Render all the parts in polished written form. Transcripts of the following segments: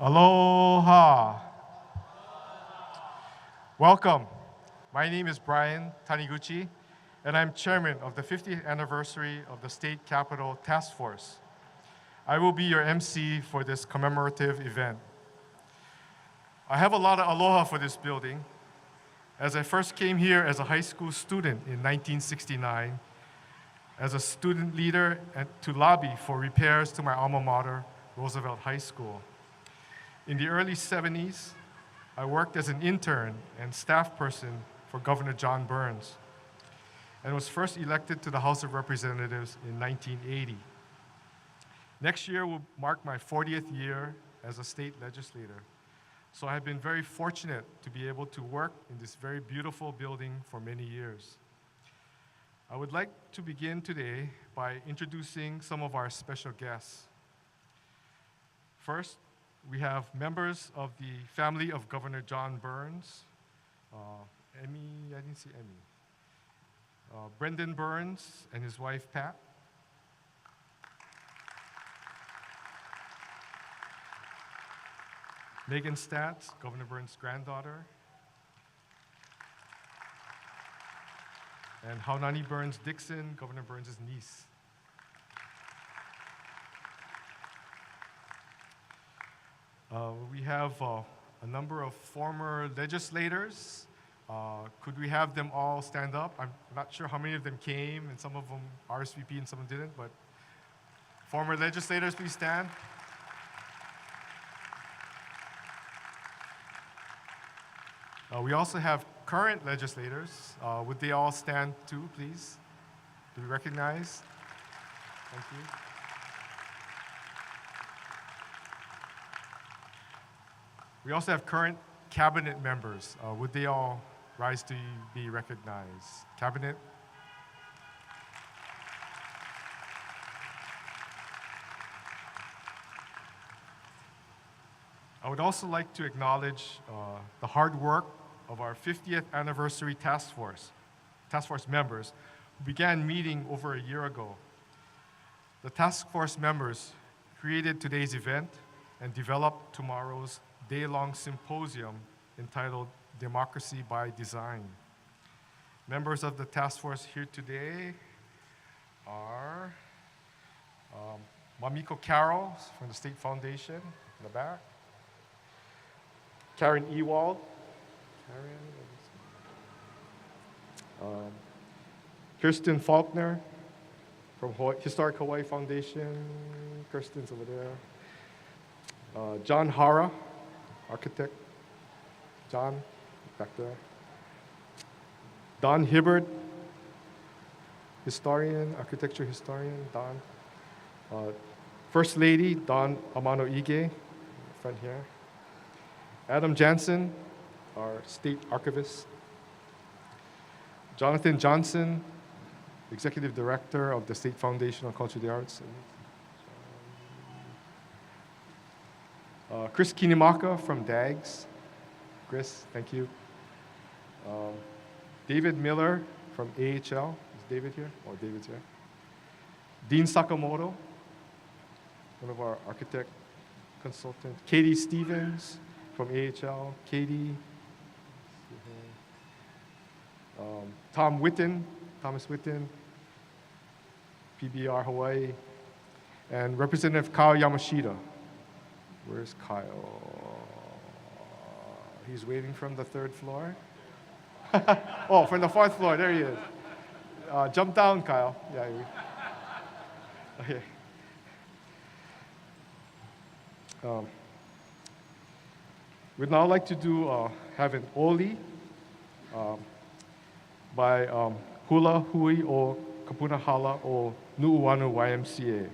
Aloha. Welcome. My name is Brian Taniguchi, and I'm chairman of the 50th anniversary of the State Capitol Task Force. I will be your MC for this commemorative event. I have a lot of aloha for this building, as I first came here as a high school student in 1969, as a student leader and to lobby for repairs to my alma mater, Roosevelt High School. In the early 70s, I worked as an intern and staff person for Governor John Burns and was first elected to the House of Representatives in 1980. Next year will mark my 40th year as a state legislator. So I have been very fortunate to be able to work in this very beautiful building for many years. I would like to begin today by introducing some of our special guests. First, we have members of the family of Governor John Burns. Emmy, I didn't see Emmy. Brendan Burns and his wife, Pat. Megan Statz, Governor Burns' granddaughter. And Haunani Burns Dixon, Governor Burns' niece. We have a number of former legislators. Could we have them all stand up? I'm not sure how many of them came, and some of them RSVP and some of them didn't, but former legislators, please stand. We also have current legislators. Would they all stand too, please? Do we recognize? Thank you. We also have current cabinet members. Would they all rise to be recognized? Cabinet? I would also like to acknowledge the hard work of our 50th anniversary task force members who began meeting over a year ago. The task force members created today's event and developed tomorrow's day-long symposium entitled Democracy by Design. Members of the task force here today are Mamiko Carroll from the State Foundation in the back, Karen Ewald, Kirsten Faulkner from Historic Hawaii Foundation, Kirsten's over there, John Hara, architect, John, back there. Don Hibbard, historian, architecture historian, Don. First Lady, Don Amano Ige, front here. Adam Jansen, our state archivist. Jonathan Johnson, executive director of the State Foundation on Culture of the Arts. Chris Kinimaka from DAGS. Chris, thank you. David Miller from AHL. Is David here? Oh, David's here. Dean Sakamoto, one of our architect consultants. Katie Stevens from AHL. Katie. Thomas Whitten, PBR Hawaii. And Representative Kyle Yamashita. Where's Kyle? He's waving from the third floor. Oh, from the fourth floor, there he is. Jump down, Kyle. Yeah. Okay. We'd now like to have an oli by Hula Hui o Kapuna Hala o Nu'uanu YMCA.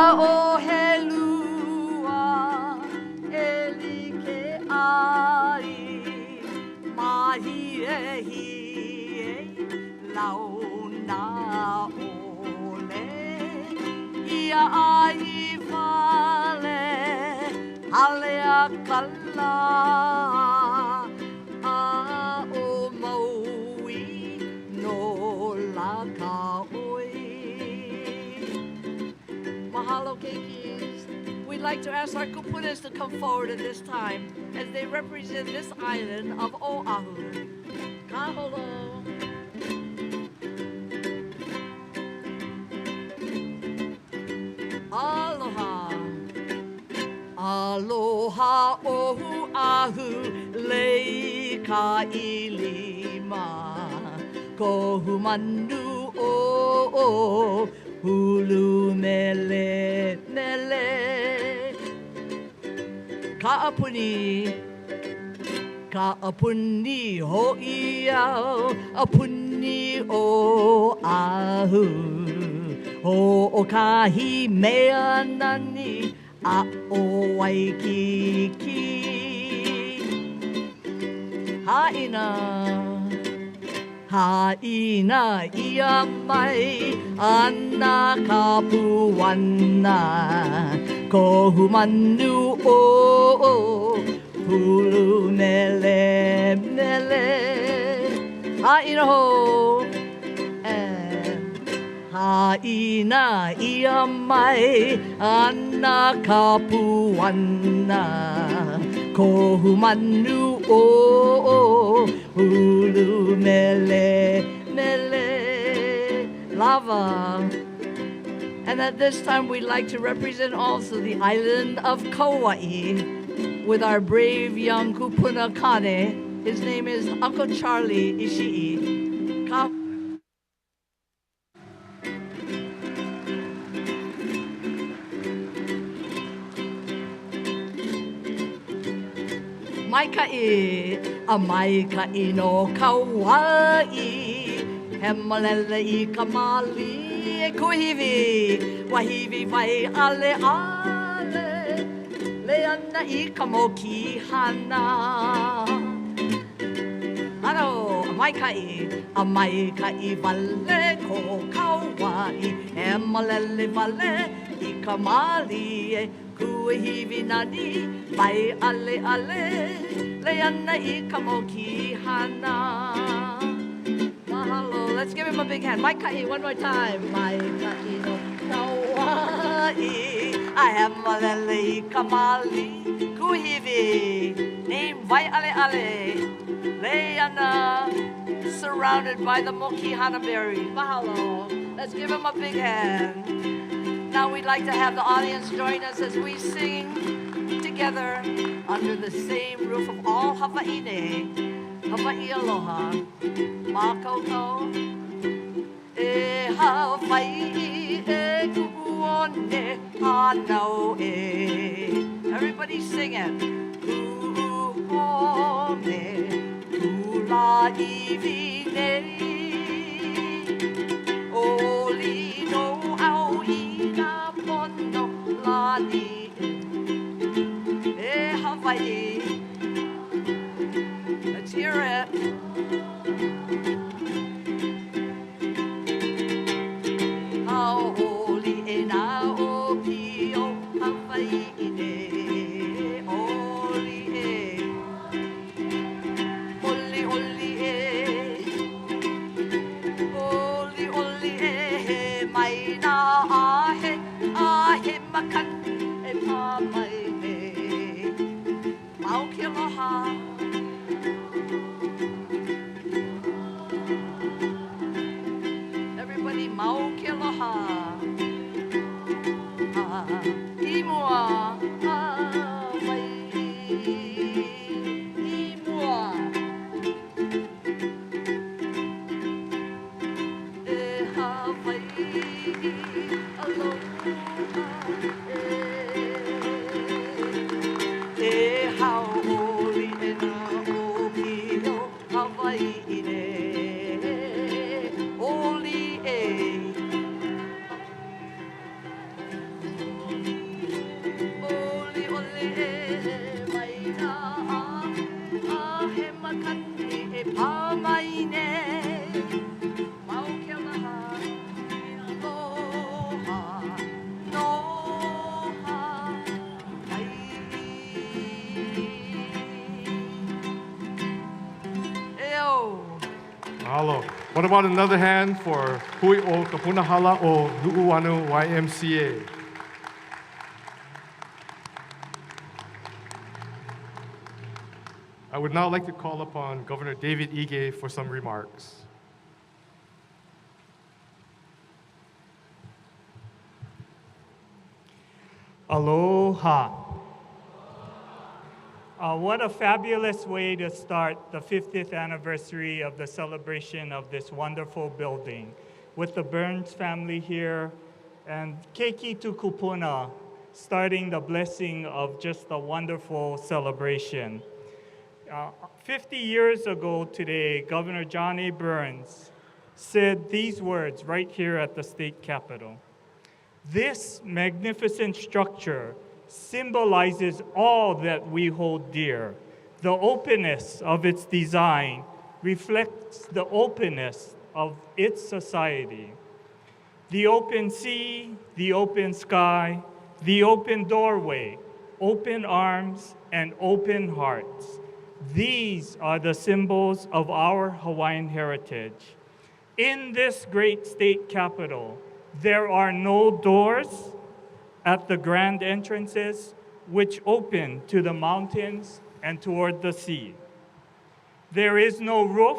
o he lua e like ai mahi e hi e lau na ole ia ai vale hale a kala a o maui no la ka oi. Mahalo keikis. We'd like to ask our kupunas to come forward at this time as they represent this island of Oahu. Kaholo. Aloha. Aloha Oahu lei ka ilima kohu manu o hulu mele mele ka apuni ho ia apuni o ahu o kahi mea nani a o waikiki haina ia mai ana ka puana kohu manu o hulu mele mele haina ho haina ia mai ana ka puana kohu manu o hulu mele mele lava. And at this time we'd like to represent also the island of Kauai with our brave young kupuna kane. His name is Uncle Charlie Ishii. Maikai no Kauai he malele I ka mali e kuhiwi wahiwi vai ale ale le ana I ka moki hana ano maikai vale ko Kauai he malele vale I ka mali e kuhiwi nani vai ale ale le ana I ka moki hana. Mahalo. Let's give him a big hand. Maikai, one more time. Maikai no Kauai. I have malele kamali kuhiwi. Name vai ale ale. Leana. Surrounded by the moki hana berry. Mahalo. Let's give him a big hand. Now we'd like to have the audience join us as we sing together under the same roof of all Hawaii. Hawaii aloha. Makoko e Hawaii e kuone hanau e. Everybody sing it. Kuone kula ivine oli no au ina pono lani e Hawaii. Let's hear it. Everybody, maukiloha. Imua. Imua. E Hawaii. Aloha. E haoli e na okio Hawaii ne. Oli e. Mahalo. What about another hand for Hui o Kapunahala o Nu'uanu YMCA? I would now like to call upon Governor David Ige for some remarks. Aloha. What a fabulous way to start the 50th anniversary of the celebration of this wonderful building with the Burns family here and Keiki Tukupuna starting the blessing of just a wonderful celebration. 50 years ago today, Governor John A. Burns said these words right here at the state capitol. This magnificent structure symbolizes all that we hold dear. The openness of its design reflects the openness of its society. The open sea, the open sky, the open doorway, open arms, and open hearts. These are the symbols of our Hawaiian heritage. In this great state capital, there are no doors at the grand entrances which open to the mountains and toward the sea. There is no roof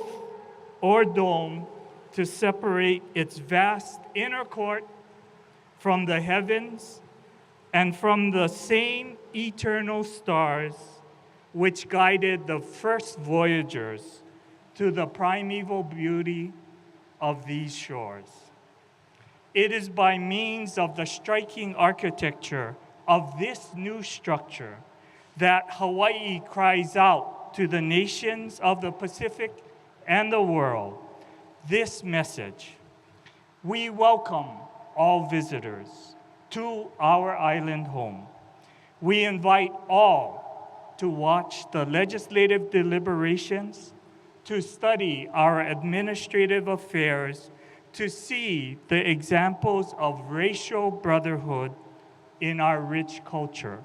or dome to separate its vast inner court from the heavens and from the same eternal stars which guided the first voyagers to the primeval beauty of these shores. It is by means of the striking architecture of this new structure that Hawaii cries out to the nations of the Pacific and the world this message. We welcome all visitors to our island home. We invite all to watch the legislative deliberations, to study our administrative affairs, to see the examples of racial brotherhood in our rich culture.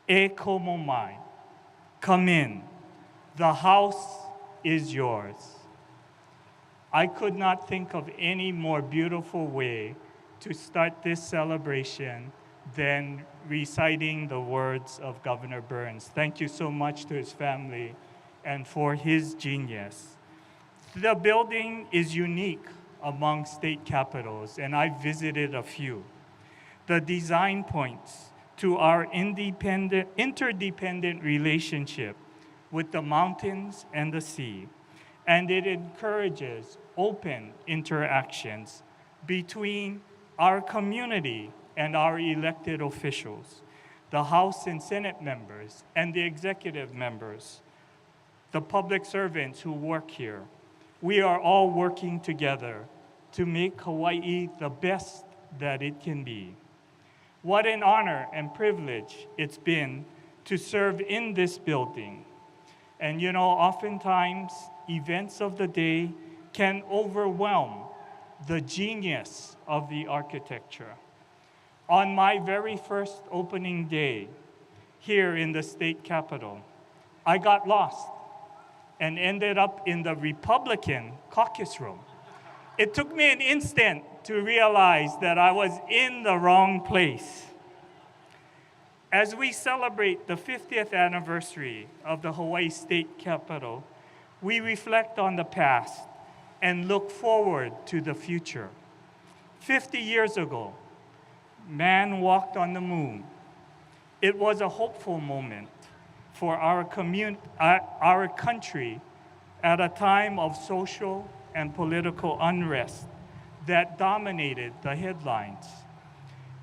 E komo mai. Come in. The house is yours. I could not think of any more beautiful way to start this celebration than reciting the words of Governor Burns. Thank you so much to his family and for his genius. The building is unique among state capitals, and I visited a few. The design points to our interdependent relationship with the mountains and the sea, and it encourages open interactions between our community and our elected officials, the House and Senate members, and the executive members, the public servants who work here. We are all working together to make Hawaii the best that it can be. What an honor and privilege it's been to serve in this building. And you know, oftentimes events of the day can overwhelm the genius of the architecture. On my very first opening day here in the state capitol, I got lost and ended up in the Republican caucus room. It took me an instant to realize that I was in the wrong place. As we celebrate the 50th anniversary of the Hawaii State Capitol, we reflect on the past and look forward to the future. 50 years ago, man walked on the moon. It was a hopeful moment for our country at a time of social and political unrest that dominated the headlines.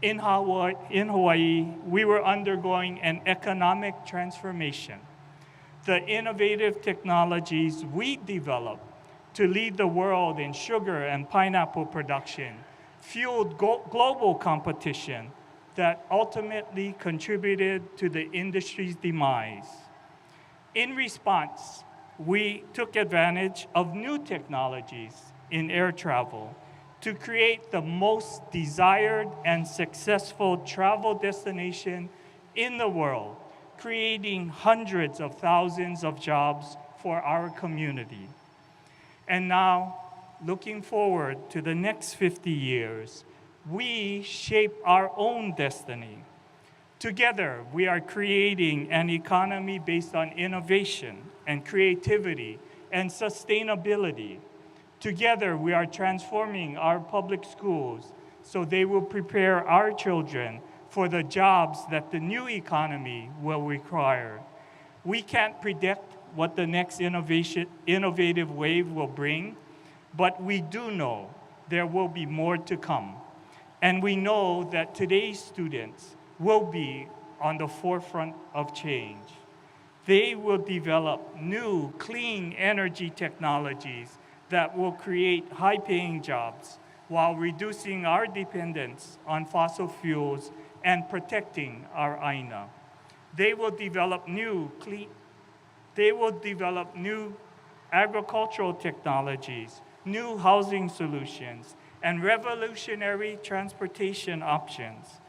In Hawaii, we were undergoing an economic transformation. The innovative technologies we developed to lead the world in sugar and pineapple production fueled global competition that ultimately contributed to the industry's demise. In response, we took advantage of new technologies in air travel to create the most desired and successful travel destination in the world, creating hundreds of thousands of jobs for our community. And now, looking forward to the next 50 years, we shape our own destiny. Together, we are creating an economy based on innovation and creativity and sustainability. Together, we are transforming our public schools so they will prepare our children for the jobs that the new economy will require. We can't predict what the next innovative wave will bring, but we do know there will be more to come. And we know that today's students will be on the forefront of change. They will develop new clean energy technologies that will create high-paying jobs while reducing our dependence on fossil fuels and protecting our Aina. They will develop new agricultural technologies, new housing solutions, and revolutionary transportation options.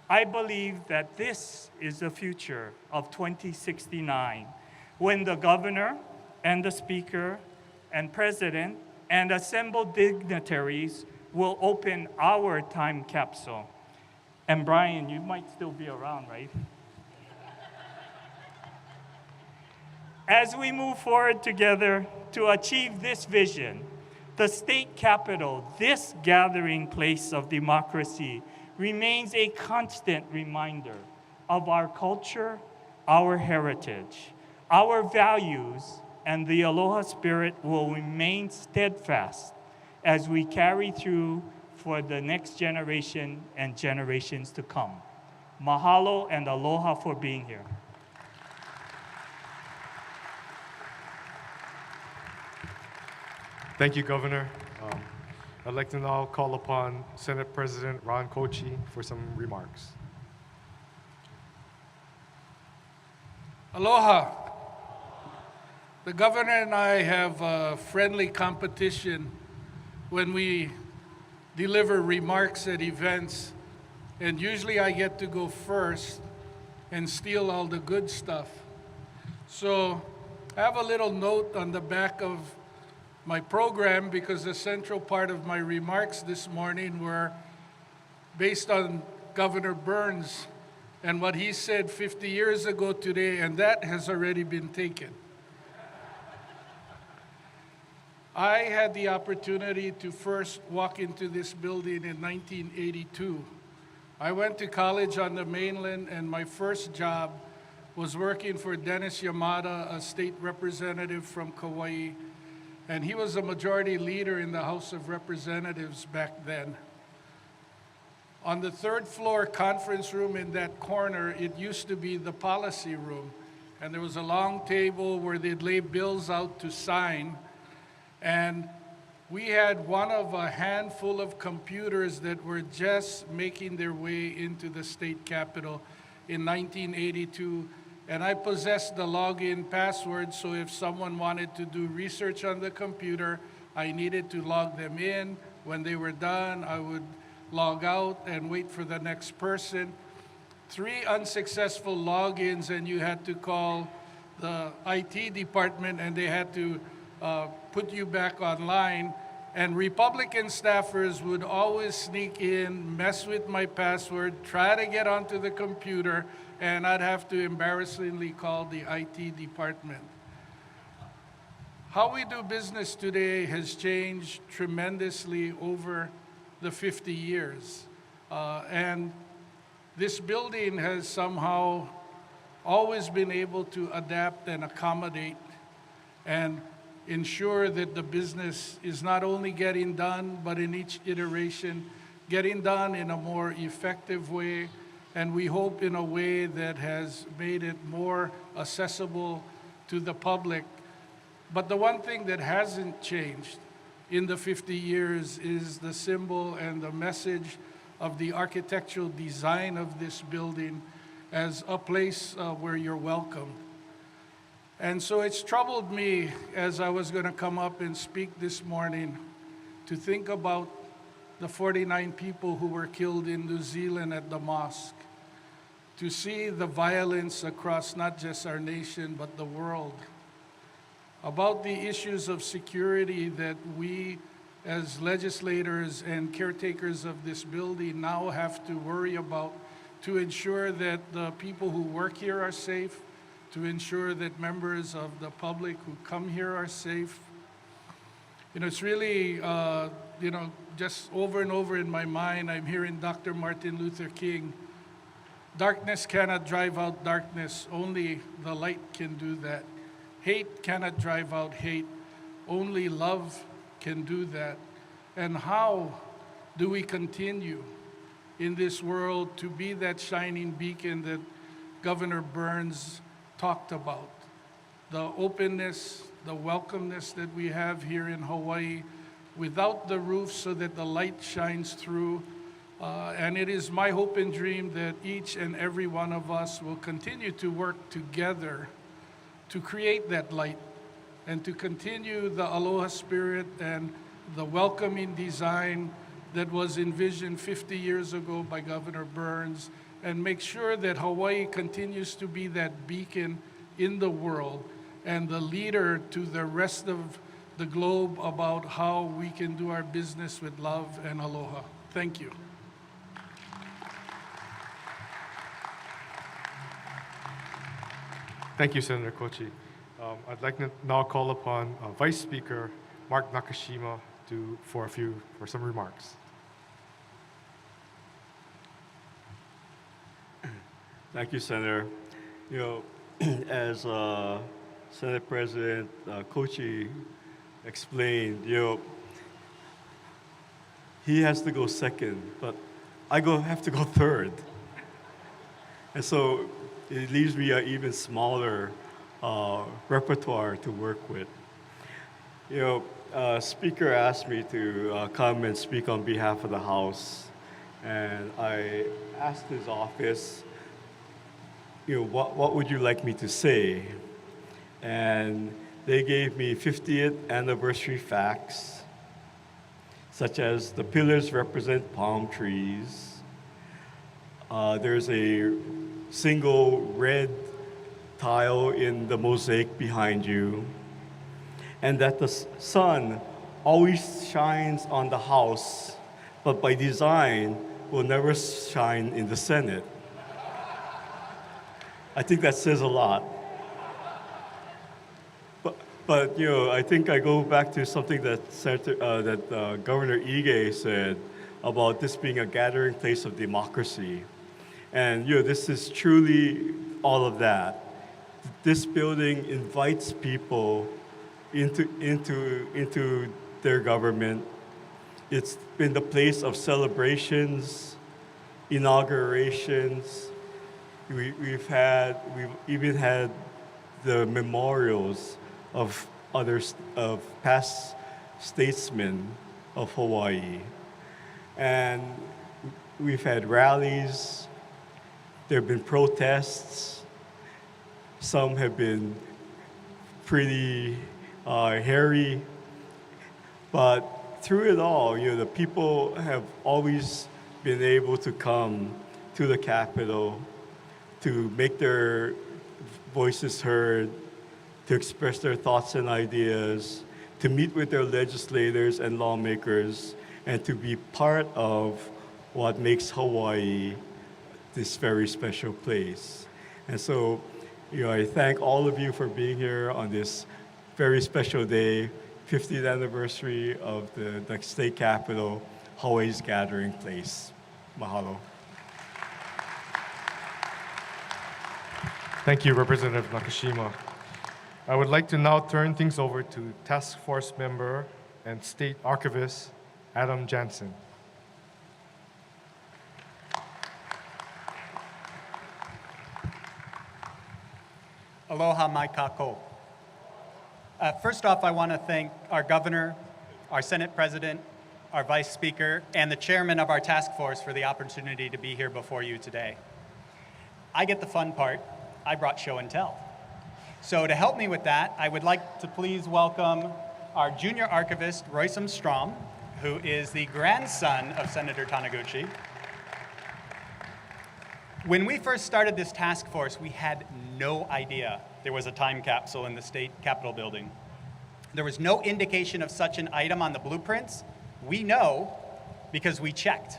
I believe that this is the future of 2069, when the governor and the speaker and president and assembled dignitaries will open our time capsule. And Brian, you might still be around, right? As we move forward together to achieve this vision, the state capitol, this gathering place of democracy, remains a constant reminder of our culture, our heritage, our values, and the Aloha spirit will remain steadfast as we carry through for the next generation and generations to come. Mahalo and aloha for being here. Thank you, Governor. I'd like to now call upon Senate President Ron Kochi for some remarks. Aloha. The governor and I have a friendly competition when we deliver remarks at events, and usually I get to go first and steal all the good stuff. So I have a little note on the back of my program because the central part of my remarks this morning were based on Governor Burns and what he said 50 years ago today, and that has already been taken. I had the opportunity to first walk into this building in 1982. I went to college on the mainland, and my first job was working for Dennis Yamada, a state representative from Kauai, and he was a majority leader in the House of Representatives back then. On the third floor conference room in that corner, it used to be the policy room, and there was a long table where they'd lay bills out to sign. And we had one of a handful of computers that were just making their way into the state capitol in 1982. And I possessed the login password, so if someone wanted to do research on the computer, I needed to log them in. When they were done, I would log out and wait for the next person. 3 unsuccessful logins, and you had to call the IT department, and they had to put you back online. And Republican staffers would always sneak in, mess with my password, try to get onto the computer, and I'd have to embarrassingly call the IT department. How we do business today has changed tremendously over the 50 years. And this building has somehow always been able to adapt and accommodate and ensure that the business is not only getting done, but in each iteration, getting done in a more effective way, and we hope in a way that has made it more accessible to the public. But the one thing that hasn't changed in the 50 years is the symbol and the message of the architectural design of this building as a place where you're welcome. And so it's troubled me as I was going to come up and speak this morning to think about the 49 people who were killed in New Zealand at the mosque, to see the violence across not just our nation but the world. about the issues of security that we as legislators and caretakers of this building now have to worry about to ensure that the people who work here are safe, to ensure that members of the public who come here are safe. It's really, just over and over in my mind, I'm hearing Dr. Martin Luther King. Darkness cannot drive out darkness, only the light can do that. Hate cannot drive out hate, only love can do that. And how do we continue in this world to be that shining beacon that Governor Burns talked about? The openness, the welcomeness that we have here in Hawaii, without the roof so that the light shines through. And it is my hope and dream that each and every one of us will continue to work together to create that light and to continue the aloha spirit and the welcoming design that was envisioned 50 years ago by Governor Burns, and make sure that Hawaii continues to be that beacon in the world and the leader to the rest of the globe about how we can do our business with love and aloha. Thank you. Thank you, Senator Kochi. I'd like to now call upon Vice Speaker Mark Nakashima for some remarks. Thank you, Senator. As Senate President Kochi explained, he has to go second, but I have to go third. And so it leaves me an even smaller repertoire to work with. Speaker asked me to come and speak on behalf of the House, and I asked his office, what would you like me to say? And they gave me 50th anniversary facts, such as the pillars represent palm trees. There's a single red tile in the mosaic behind you, and that the sun always shines on the House, but by design will never shine in the Senate. I think that says a lot. But I think I go back to something that Governor Ige said about this being a gathering place of democracy. And this is truly all of that. This building invites people into their government. It's been the place of celebrations, inaugurations. We've even had the memorials of past statesmen of Hawaii. And we've had rallies, there have been protests, some have been pretty hairy, but through it all, the people have always been able to come to the Capitol to make their voices heard, to express their thoughts and ideas, to meet with their legislators and lawmakers, and to be part of what makes Hawaii this very special place. And so, I thank all of you for being here on this very special day, 50th anniversary of the state capitol, Hawaii's gathering place. Mahalo. Thank you, Representative Nakashima. I would like to now turn things over to Task Force Member and State Archivist Adam Jansen. Aloha mai kako. First off, I want to thank our governor, our Senate President, our Vice Speaker, and the chairman of our task force for the opportunity to be here before you today. I get the fun part. I brought show and tell. So to help me with that, I would like to please welcome our junior archivist, Roysam Strom, who is the grandson of Senator Taniguchi. When we first started this task force, we had no idea there was a time capsule in the state capitol building. There was no indication of such an item on the blueprints. We know because we checked.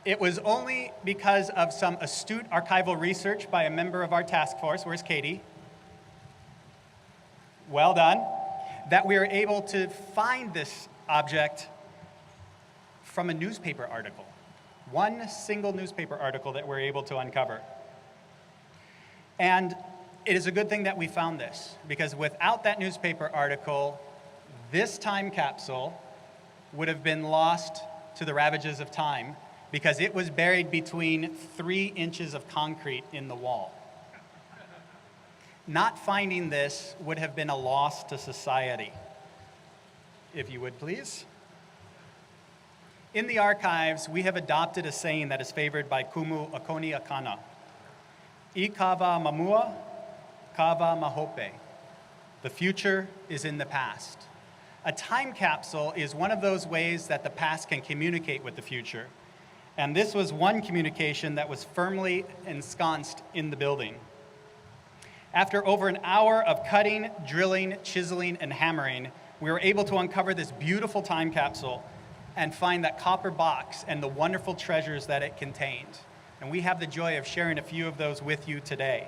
It was only because of some astute archival research by a member of our task force, where's Katie? Well done, that we were able to find this object from a newspaper article. One single newspaper article that we're able to uncover. And it is a good thing that we found this, because without that newspaper article, this time capsule would have been lost to the ravages of time, because it was buried between 3 inches of concrete in the wall. Not finding this would have been a loss to society. If you would, please. In the archives, we have adopted a saying that is favored by Kumu Akoni Akana. I kava mamua, kava mahope. The future is in the past. A time capsule is one of those ways that the past can communicate with the future. And this was one communication that was firmly ensconced in the building. After over an hour of cutting, drilling, chiseling, and hammering, we were able to uncover this beautiful time capsule and find that copper box and the wonderful treasures that it contained. And we have the joy of sharing a few of those with you today.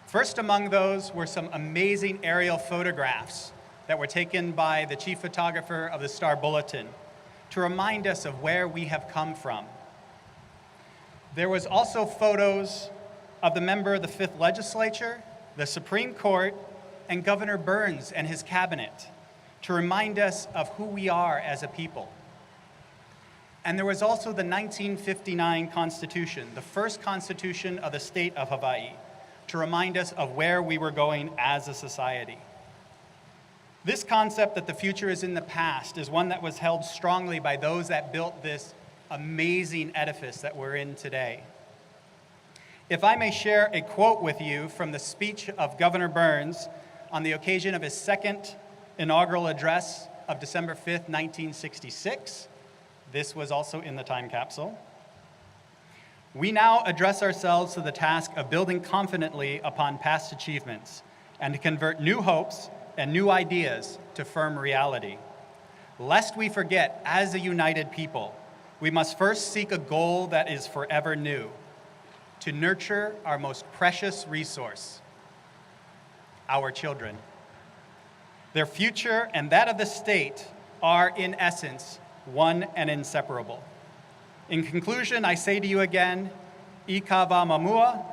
First among those were some amazing aerial photographs that were taken by the chief photographer of the Star Bulletin to remind us of where we have come from. There was also photos of the member of the 5th Legislature, the Supreme Court, and Governor Burns and his cabinet to remind us of who we are as a people. And there was also the 1959 Constitution, the first Constitution of the state of Hawaii, to remind us of where we were going as a society. This concept that the future is in the past is one that was held strongly by those that built this amazing edifice that we're in today. If I may share a quote with you from the speech of Governor Burns on the occasion of his second inaugural address of December 5th, 1966. This was also in the time capsule. We now address ourselves to the task of building confidently upon past achievements and to convert new hopes and new ideas to firm reality. Lest we forget, as a united people, we must first seek a goal that is forever new, to nurture our most precious resource, our children. Their future and that of the state are, in essence, one and inseparable. In conclusion, I say to you again, I kava mamua,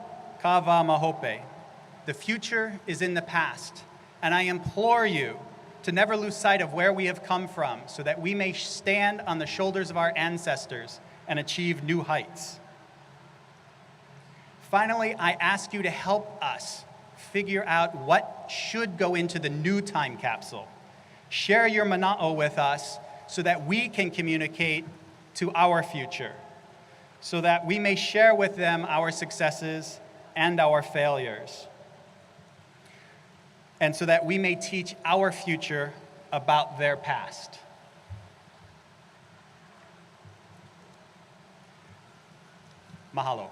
kava mahope. The future is in the past, and I implore you to never lose sight of where we have come from so that we may stand on the shoulders of our ancestors and achieve new heights. Finally, I ask you to help us figure out what should go into the new time capsule. Share your mana'o with us so that we can communicate to our future, so that we may share with them our successes and our failures, and so that we may teach our future about their past. Mahalo.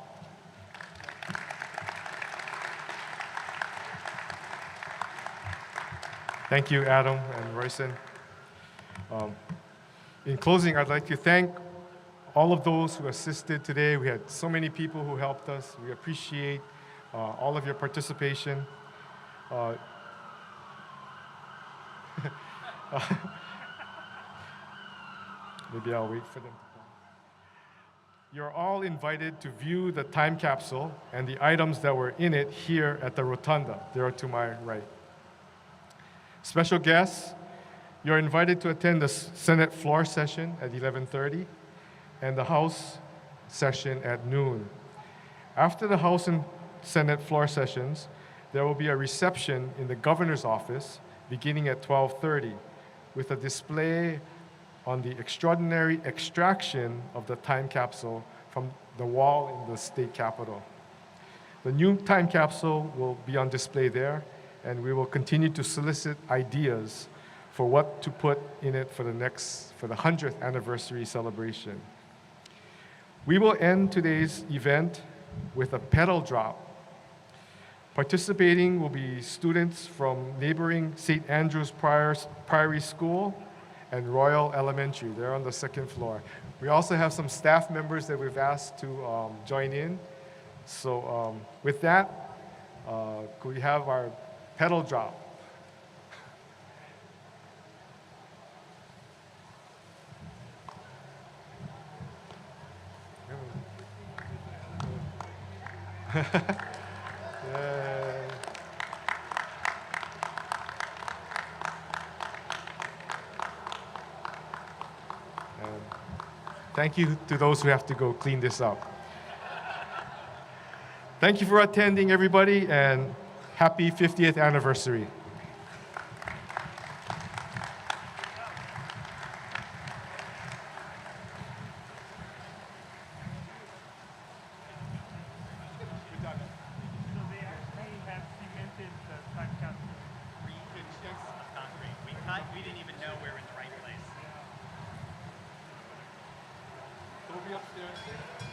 Thank you, Adam and Royson. In closing, I'd like to thank all of those who assisted today. We had so many people who helped us. We appreciate all of your participation. Maybe I'll wait for them to come. You're all invited to view the time capsule and the items that were in it here at the rotunda. They are to my right. Special guests, you're invited to attend the Senate floor session at 11:30 and the House session at noon. After the House and Senate floor sessions, there will be a reception in the governor's office beginning at 12:30 with a display on the extraordinary extraction of the time capsule from the wall in the state capitol. The new time capsule will be on display there, and we will continue to solicit ideas for what to put in it for the 100th anniversary celebration. We will end today's event with a pedal drop. Participating will be students from neighboring St. Andrew's Priory School and Royal Elementary. They're on the second floor. We also have some staff members that we've asked to join in. So with that, could we have our pedal drop? Yay. Thank you to those who have to go clean this up. Thank you for attending, everybody, and happy 50th anniversary. We didn't even know we were in the right place. We'll be upstairs.